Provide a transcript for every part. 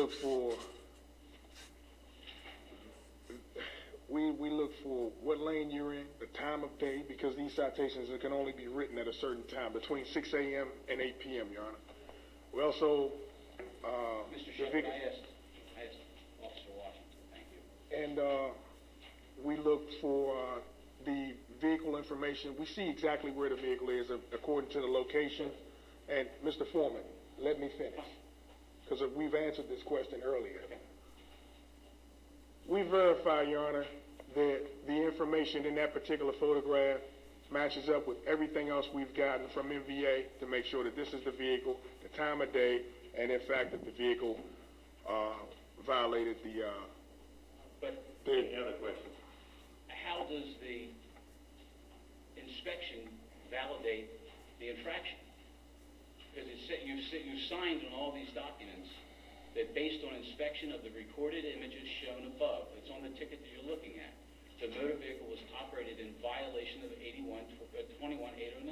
look for we look for what lane you're in, the time of day, because these citations can only be written at a certain time, between 6 a.m. and 8 p.m., Your Honor. We also, Mr. Shepard, I asked Officer Washington, thank you. And we look for the vehicle information. We see exactly where the vehicle is according to the location. And Mr. Foreman, let me finish, because we've answered this question earlier. Okay. We verify, Your Honor, that the information in that particular photograph matches up with everything else we've gotten from MVA to make sure that this is the vehicle, the time of day, and in fact that the vehicle violated the. Any other questions? How does the inspection validate the infraction? Because you signed on all these documents that based on inspection of the recorded images shown above, it's on the ticket that you're looking at, the motor vehicle was operated in violation of 21809,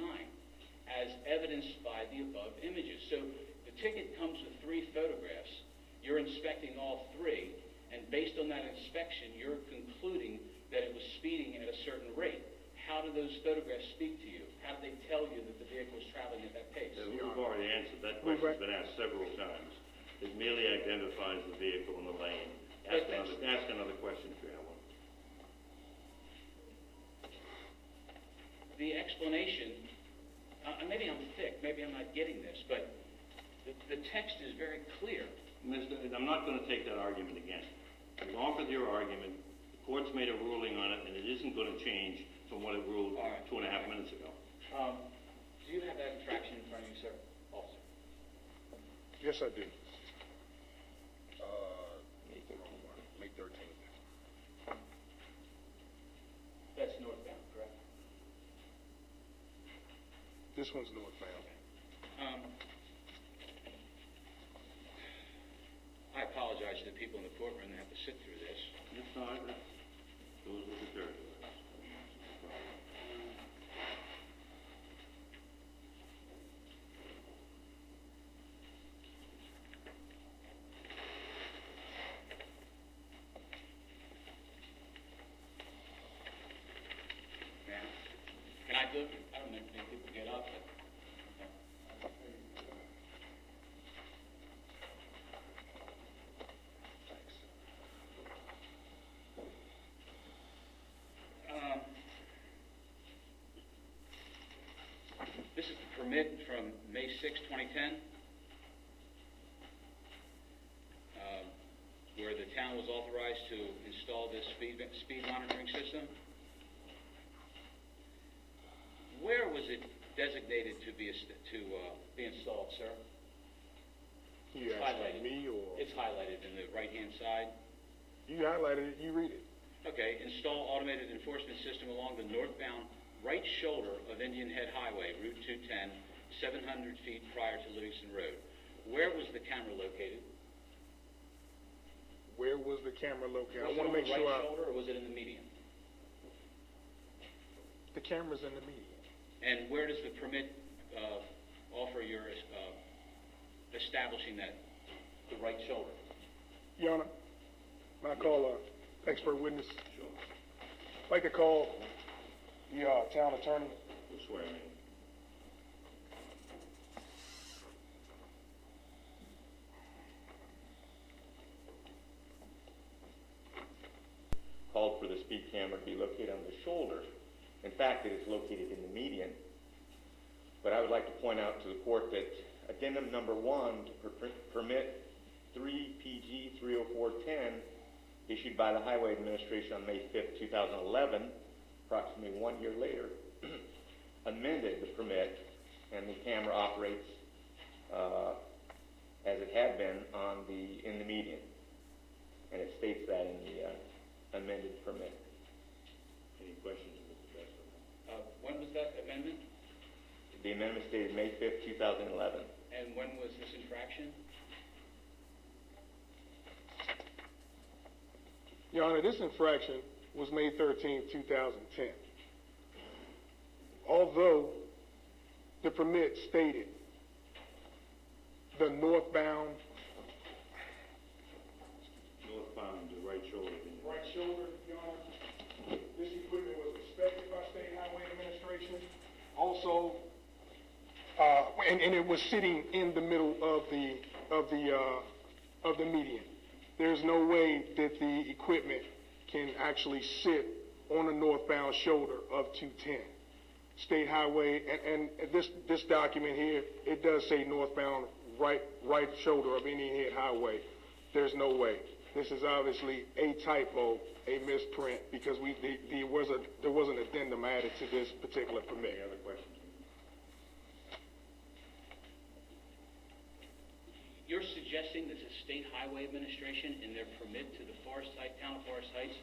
as evidenced by the above images. So the ticket comes with 3 photographs. You're inspecting all 3, and based on that inspection, you're concluding that it was speeding at a certain rate. How do those photographs speak to you? How do they tell you that the vehicle was traveling at that pace? We've already answered that question. Has been asked several times. It merely identifies the vehicle in the lane. Ask another question if you have one. The explanation, maybe I'm thick, maybe I'm not getting this, but the text is very clear. I'm not going to take that argument again. You've offered your argument. The court's made a ruling on it, and it isn't going to change from what it ruled 2.5 minutes ago. Do you have that infraction in front of you, sir? Officer? Yes, I do. May 13th. That's northbound, correct? This one's northbound. I apologize to the people in the courtroom that have to sit through this. It's not. Those were the territories. Can I do it? I don't make people get up, but. This is the permit from May 6, 2010, where the town was authorized to install this speed monitoring system. Where was it designated to be installed, sir? You asking me or? It's highlighted in the right-hand side. You highlighted it, you read it. Okay, install automated enforcement system along the northbound right shoulder of Indian Head Highway, Route 210, 700 feet prior to Livingston Road. Where was the camera located? Where was the camera located? Was I want to make it on the sure. right shoulder, or was it in the median? The camera's in the median. And where does the permit offer your establishing that, the right shoulder? Your Honor, may I call an expert witness? Sure. I'd like to call the town attorney. We'll swear in. Called for the speed camera to be located on the shoulder. In fact, it is located in the median. But I would like to point out to the court that addendum number 1 to permit 3 PG 30410 issued by the Highway Administration on May 5th, 2011, approximately 1 year later, amended the permit, and the camera operates as it had been in the median. And it states that in the amended permit. Any questions, Mr. Bessler? When was that amendment? The amendment stated May 5th, 2011. And when was this infraction? Your Honor, this infraction was May 13, 2010. Although the permit stated the northbound and it was sitting in the middle of the median. There's no way that the equipment can actually sit on a northbound shoulder of 210. State Highway, and this document here, it does say northbound right shoulder of Indian Head Highway. There's no way. This is obviously a typo, a misprint, because there was an addendum added to this particular permit. Any other questions? You're suggesting that the State Highway Administration, in their permit to the town of Forest Heights,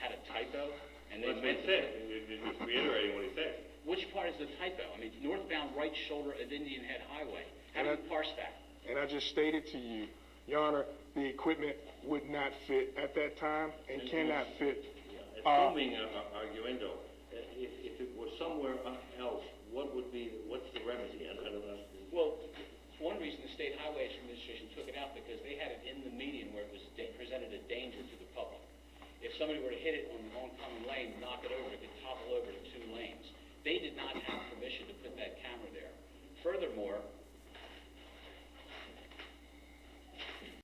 had a typo? And they meant to... Just reiterating what he said. Which part is the typo? I mean, northbound right shoulder of Indian Head Highway. How do you parse that? And I just stated to you, Your Honor, the equipment would not fit at that time and cannot fit. Assuming, arguendo, if it was somewhere else, what's the remedy? I don't know. Well, one reason the State Highway Administration took it out because they had it in the median where it was presented a danger to the public. If somebody were to hit it on oncoming lane, knock it over, it could topple over to 2 lanes. They did not have permission to put that camera there. Furthermore,